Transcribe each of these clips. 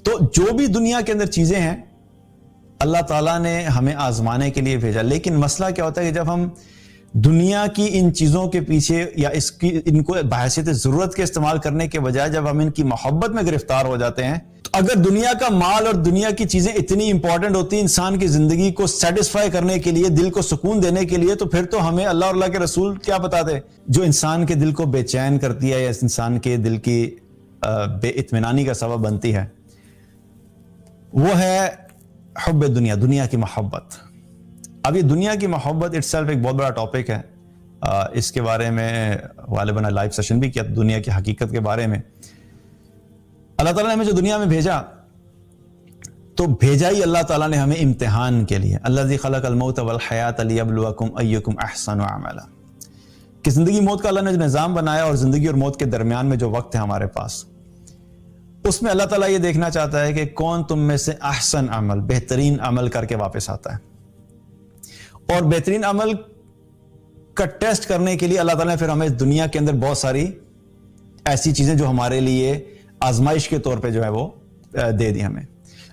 تو جو بھی دنیا کے اندر چیزیں ہیں اللہ تعالیٰ نے ہمیں آزمانے کے لیے بھیجا، لیکن مسئلہ کیا ہوتا ہے کہ جب ہم دنیا کی ان چیزوں کے پیچھے یا ان کو بحیثیت ضرورت کے استعمال کرنے کے بجائے جب ہم ان کی محبت میں گرفتار ہو جاتے ہیں، تو اگر دنیا کا مال اور دنیا کی چیزیں اتنی امپورٹنٹ ہوتی ہیں انسان کی زندگی کو سیٹسفائی کرنے کے لیے، دل کو سکون دینے کے لیے، تو پھر تو ہمیں اللہ اور اللہ کے رسول کیا بتاتے؟ جو انسان کے دل کو بے چین کرتی ہے یا انسان کے دل کی بے اطمینانی کا سبب بنتی ہے، وہ ہے حب دنیا، دنیا کی محبت۔ اب یہ دنیا کی محبت اٹ سیلف ایک بہت بڑا ٹاپک ہے، اس کے بارے میں غالباً لائیو سیشن بھی کیا دنیا کی حقیقت کے بارے میں۔ اللہ تعالیٰ نے ہمیں جو دنیا میں بھیجا تو بھیجا ہی اللہ تعالیٰ نے ہمیں امتحان کے لیے، الذی خلق الموت والحیات لیبلوکم ایکم احسن عملا، کہ زندگی موت کا اللہ نے جو نظام بنایا اور زندگی اور موت کے درمیان میں جو وقت ہے ہمارے پاس، اس میں اللہ تعالیٰ یہ دیکھنا چاہتا ہے کہ کون تم میں سے احسن عمل، بہترین عمل کر کے واپس آتا ہے۔ اور بہترین عمل کا ٹیسٹ کرنے کے لیے اللہ تعالیٰ نے پھر ہمیں دنیا کے اندر بہت ساری ایسی چیزیں جو ہمارے لیے آزمائش کے طور پہ جو ہے وہ دے دی ہمیں۔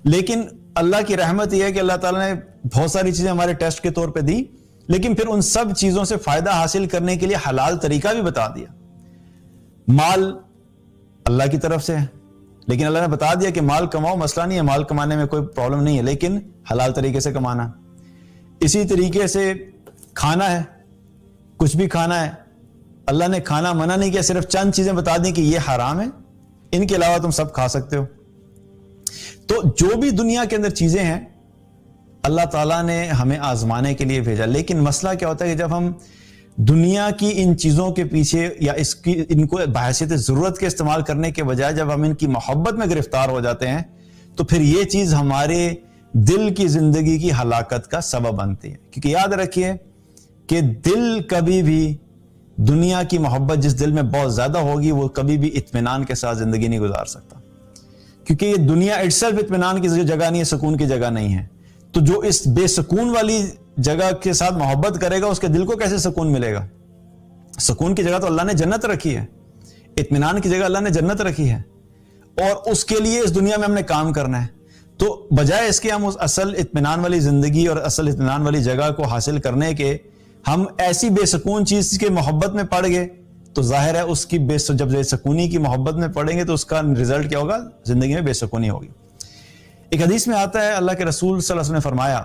لیکن اللہ کی رحمت یہ ہے کہ اللہ تعالیٰ نے بہت ساری چیزیں ہمارے ٹیسٹ کے طور پہ دی، لیکن پھر ان سب چیزوں سے فائدہ حاصل کرنے کے لیے حلال طریقہ بھی بتا دیا۔ مال اللہ کی طرف سے ہے، لیکن اللہ نے بتا دیا کہ مال کماؤ، مسئلہ نہیں ہے، مال کمانے میں کوئی پرابلم نہیں ہے، لیکن حلال طریقے سے کمانا۔ اسی طریقے سے کھانا ہے، کچھ بھی کھانا ہے، اللہ نے کھانا منع نہیں کیا، صرف چند چیزیں بتا دیں کہ یہ حرام ہے، ان کے علاوہ تم سب کھا سکتے ہو۔ تو جو بھی دنیا کے اندر چیزیں ہیں اللہ تعالیٰ نے ہمیں آزمانے کے لیے بھیجا، لیکن مسئلہ کیا ہوتا ہے کہ جب ہم دنیا کی ان چیزوں کے پیچھے یا ان کو بحیثیت ضرورت کے استعمال کرنے کے بجائے جب ہم ان کی محبت میں گرفتار ہو جاتے ہیں، تو پھر یہ چیز ہمارے دل کی زندگی کی ہلاکت کا سبب بنتی ہے۔ کیونکہ یاد رکھیے کہ دل کبھی بھی دنیا کی محبت جس دل میں بہت زیادہ ہوگی وہ کبھی بھی اطمینان کے ساتھ زندگی نہیں گزار سکتا، کیونکہ یہ دنیا اٹ سیلف اطمینان کی جگہ نہیں ہے، سکون کی جگہ نہیں ہے۔ تو جو اس بے سکون والی جگہ کے ساتھ محبت کرے گا اس کے دل کو کیسے سکون ملے گا؟ سکون کی جگہ تو اللہ نے جنت رکھی ہے، اطمینان کی جگہ اللہ نے جنت رکھی ہے، اور اس کے لیے اس دنیا میں ہم نے کام کرنا ہے۔ تو بجائے اس کے ہم اس اصل اطمینان والی زندگی اور اصل اطمینان والی جگہ کو حاصل کرنے کے ہم ایسی بے سکون چیز کے محبت میں پڑ گئے، تو ظاہر ہے اس کی جب بے سکونی کی محبت میں پڑیں گے تو اس کا رزلٹ کیا ہوگا؟ زندگی میں بے سکونی ہوگی۔ ایک حدیث میں آتا ہے اللہ کے رسول صلی اللہ علیہ وسلم نے فرمایا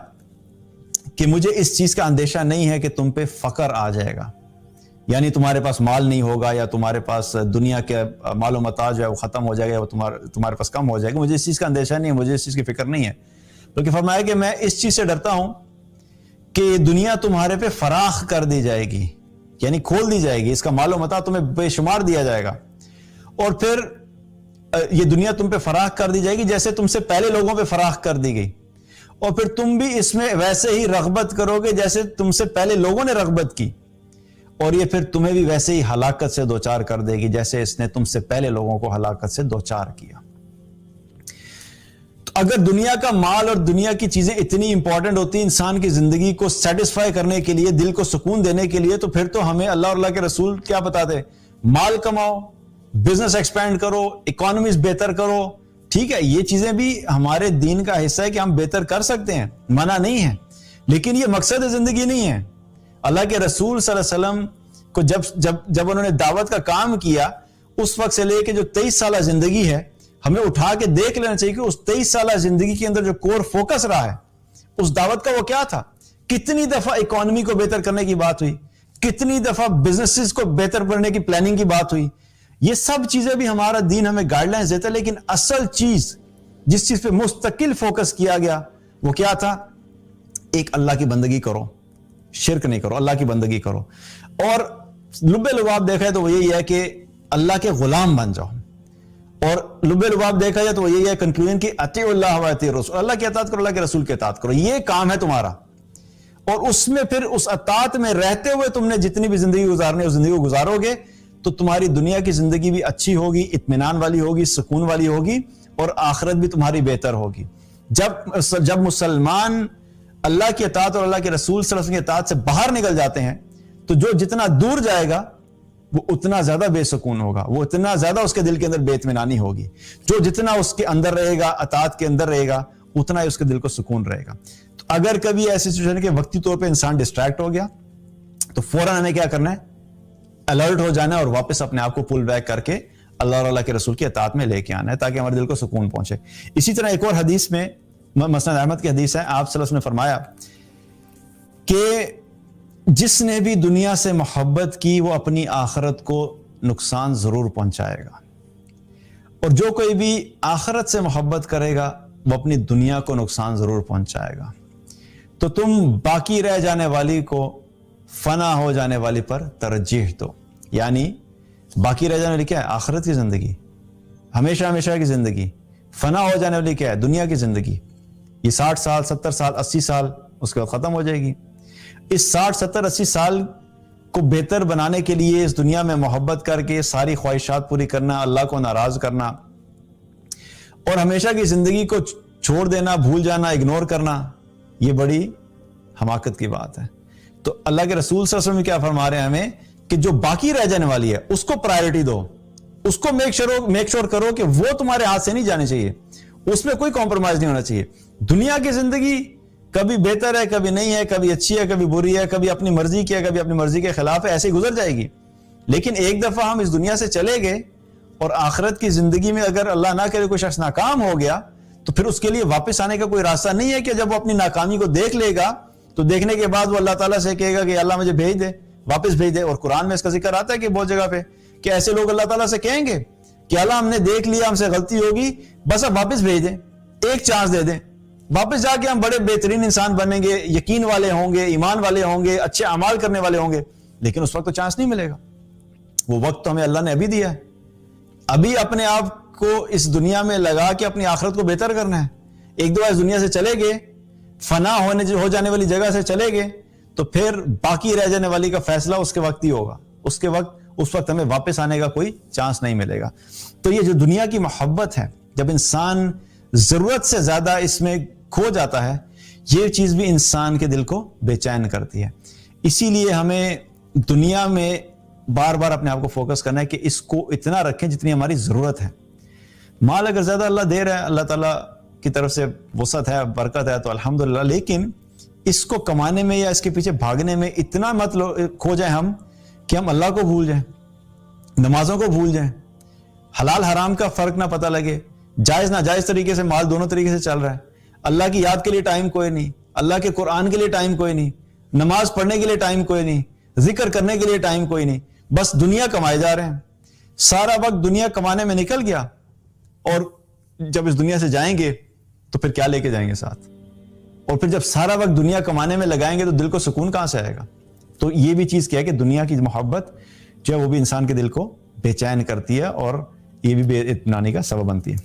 کہ مجھے اس چیز کا اندیشہ نہیں ہے کہ تم پہ فقر آ جائے گا، یعنی تمہارے پاس مال نہیں ہوگا یا تمہارے پاس دنیا کے مال و متاع جو ہے وہ ختم ہو جائے گا یا تمہارے پاس کم ہو جائے گا، مجھے اس چیز کا اندیشہ نہیں ہے، مجھے اس چیز کی فکر نہیں ہے، بلکہ فرمایا کہ میں اس چیز سے ڈرتا ہوں کہ دنیا تمہارے پہ فراخ کر دی جائے گی، یعنی کھول دی جائے گی، اس کا مال و متاع تمہیں بے شمار دیا جائے گا، اور پھر یہ دنیا تم پہ فراخ کر دی جائے گی جیسے تم سے پہلے لوگوں پہ فراخ کر دی گئی، اور پھر تم بھی اس میں ویسے ہی رغبت کرو گے جیسے تم سے پہلے لوگوں نے رغبت کی، اور یہ پھر تمہیں بھی ویسے ہی ہلاکت سے دوچار کر دے گی جیسے اس نے تم سے پہلے لوگوں کو ہلاکت سے دوچار کیا۔ تو اگر دنیا کا مال اور دنیا کی چیزیں اتنی امپورٹنٹ ہوتی ہیں انسان کی زندگی کو سیٹسفائی کرنے کے لیے، دل کو سکون دینے کے لیے، تو پھر تو ہمیں اللہ اور اللہ کے رسول کیا بتاتے؟ مال کماؤ، بزنس ایکسپینڈ کرو، اکانومیز بہتر کرو۔ ٹھیک ہے، یہ چیزیں بھی ہمارے دین کا حصہ ہے کہ ہم بہتر کر سکتے ہیں، منع نہیں ہے، لیکن یہ مقصد زندگی نہیں ہے۔ اللہ کے رسول صلی اللہ علیہ وسلم کو جب انہوں نے دعوت کا کام کیا، اس وقت سے لے کے جو 23 سالہ زندگی ہے، ہمیں اٹھا کے دیکھ لینا چاہیے کہ اس 23 سالہ زندگی کے اندر جو کور فوکس رہا ہے اس دعوت کا وہ کیا تھا؟ کتنی دفعہ اکانومی کو بہتر کرنے کی بات ہوئی، کتنی دفعہ بزنسز کو بہتر کرنے کی پلاننگ کی بات ہوئی۔ یہ سب چیزیں بھی ہمارا دین ہمیں گائیڈ لائنز دیتا ہے، لیکن اصل چیز جس چیز پہ مستقل فوکس کیا گیا وہ کیا تھا؟ ایک اللہ کی بندگی کرو، شرک نہیں کرو، اللہ کی بندگی کرو، اور لب لباب دیکھا ہے تو وہ یہی ہے کہ اللہ کے غلام بن جاؤ، اور لب لباب دیکھا جائے تو وہ یہی ہے کنکلوژن کہ اطیعوا اللہ و اطیعوا الرسول، اللہ کی اطاعت کرو، اللہ کے رسول کی اطاعت کرو، یہ کام ہے تمہارا۔ اور اس میں پھر اس اطاعت میں رہتے ہوئے تم نے جتنی بھی زندگی گزارنی ہے اس زندگی کو گزارو گے تو تمہاری دنیا کی زندگی بھی اچھی ہوگی، اطمینان والی ہوگی، سکون والی ہوگی، اور آخرت بھی تمہاری بہتر ہوگی۔ جب مسلمان اللہ کی اطاعت اور اللہ کے رسول صلی اللہ علیہ وسلم کی اطاعت سے باہر نکل جاتے ہیں تو جو جتنا دور جائے گا وہ اتنا زیادہ بے سکون ہوگا, وہ اتنا زیادہ اس کے دل کے اندر بے اطمینانی ہوگی. جو جتنا اس کے اندر رہے گا, اطاعت کے اندر رہے گا, اتنا ہی اس کے دل کو سکون رہے گا. تو اگر کبھی ایسی سچویشن ہے کہ وقتی طور پہ انسان ڈسٹریکٹ ہو گیا, تو فوراً ہمیں کیا کرنا ہے, الرٹ ہو جانا ہے اور واپس اپنے آپ کو پل بیک کر کے اللہ اور اللہ کے رسول کی اطاعت میں لے کے آنا ہے, تاکہ ہمارے دل کو سکون پہنچے. اسی طرح ایک اور حدیث میں, مسند احمد کی حدیث ہے, آپ صلی اللہ علیہ وسلم نے فرمایا کہ جس نے بھی دنیا سے محبت کی وہ اپنی آخرت کو نقصان ضرور پہنچائے گا, اور جو کوئی بھی آخرت سے محبت کرے گا وہ اپنی دنیا کو نقصان ضرور پہنچائے گا. تو تم باقی رہ جانے والی کو فنا ہو جانے والی پر ترجیح دو. یعنی باقی رہ جانے والی کیا ہے, آخرت کی زندگی, ہمیشہ ہمیشہ کی زندگی. فنا ہو جانے والی کیا ہے, دنیا کی زندگی. یہ 60 سال 70 سال 80 سال اس کے بعد ختم ہو جائے گی. اس 60 70 80 سال کو بہتر بنانے کے لیے اس دنیا میں محبت کر کے ساری خواہشات پوری کرنا, اللہ کو ناراض کرنا اور ہمیشہ کی زندگی کو چھوڑ دینا, بھول جانا, اگنور کرنا, یہ بڑی حماقت کی بات ہے. تو اللہ کے رسول صلی اللہ علیہ وسلم کیا فرما رہے ہیں ہمیں کہ جو باقی رہ جانے والی ہے اس کو پرائرٹی دو, اس کو میک شور کرو کہ وہ تمہارے ہاتھ سے نہیں جانے چاہیے, اس میں کوئی کمپرومائز نہیں ہونا چاہیے. دنیا کی زندگی کبھی بہتر ہے, کبھی نہیں ہے, کبھی اچھی ہے, کبھی بری ہے, کبھی اپنی مرضی کی ہے, کبھی اپنی مرضی کے خلاف ہے, ایسے ہی گزر جائے گی. لیکن ایک دفعہ ہم اس دنیا سے چلے گئے اور آخرت کی زندگی میں اگر اللہ نہ کرے کوئی شخص ناکام ہو گیا, تو پھر اس کے لیے واپس آنے کا کوئی راستہ نہیں ہے کہ جب وہ اپنی ناکامی کو دیکھ لے گا تو دیکھنے کے بعد وہ اللہ تعالیٰ سے کہے گا کہ اللہ مجھے بھیج دے, واپس بھیج دے. اور قرآن میں اس کا ذکر آتا ہے کہ بہت جگہ پہ کہ ایسے لوگ اللہ تعالیٰ سے کہیں گے کہ اللہ ہم نے دیکھ لیا, ہم سے غلطی ہوگی, بس اب واپس بھیج دیں, ایک چانس دے دیں, واپس جا کے ہم بڑے بہترین انسان بنیں گے, یقین والے ہوں گے, ایمان والے ہوں گے, اچھے اعمال کرنے والے ہوں گے. لیکن اس وقت تو چانس نہیں ملے گا. وہ وقت تو ہمیں اللہ نے ابھی دیا ہے. ابھی اپنے آپ کو اس دنیا میں لگا کے اپنی آخرت کو بہتر کرنا ہے. ایک دو اس دنیا سے چلے گئے, فنا ہو جانے والی جگہ سے چلے گئے, تو پھر باقی رہ جانے والی کا فیصلہ اس کے وقت ہی ہوگا. اس وقت ہمیں واپس آنے کا کوئی چانس نہیں ملے گا. تو یہ جو دنیا کی محبت ہے, جب انسان ضرورت سے زیادہ اس میں کھو جاتا ہے, یہ چیز بھی انسان کے دل کو بے چین کرتی ہے. اسی لیے ہمیں دنیا میں بار بار اپنے آپ کو فوکس کرنا ہے کہ اس کو اتنا رکھیں جتنی ہماری ضرورت ہے. مال اگر زیادہ اللہ دے رہا ہے, اللہ تعالیٰ کی طرف سے وسعت ہے, برکت ہے, تو الحمدللہ. لیکن اس کو کمانے میں یا اس کے پیچھے بھاگنے میں اتنا مت کھو جائیں ہم کہ ہم اللہ کو بھول جائیں, نمازوں کو بھول جائیں, حلال حرام کا فرق نہ پتہ لگے, جائز ناجائز طریقے سے مال دونوں طریقے سے چل رہا ہے. اللہ کی یاد کے لیے ٹائم کوئی نہیں, اللہ کے قرآن کے لیے ٹائم کوئی نہیں, نماز پڑھنے کے لیے ٹائم کوئی نہیں, ذکر کرنے کے لیے ٹائم کوئی نہیں, بس دنیا کمائے جا رہے ہیں. سارا وقت دنیا کمانے میں نکل گیا, اور جب اس دنیا سے جائیں گے تو پھر کیا لے کے جائیں گے ساتھ؟ اور پھر جب سارا وقت دنیا کمانے میں لگائیں گے تو دل کو سکون کہاں سے آئے گا؟ تو یہ بھی چیز کیا ہے کہ دنیا کی محبت جو ہے وہ بھی انسان کے دل کو بے چین کرتی ہے, اور یہ بھی بے اطمینانی کا سبب بنتی ہے.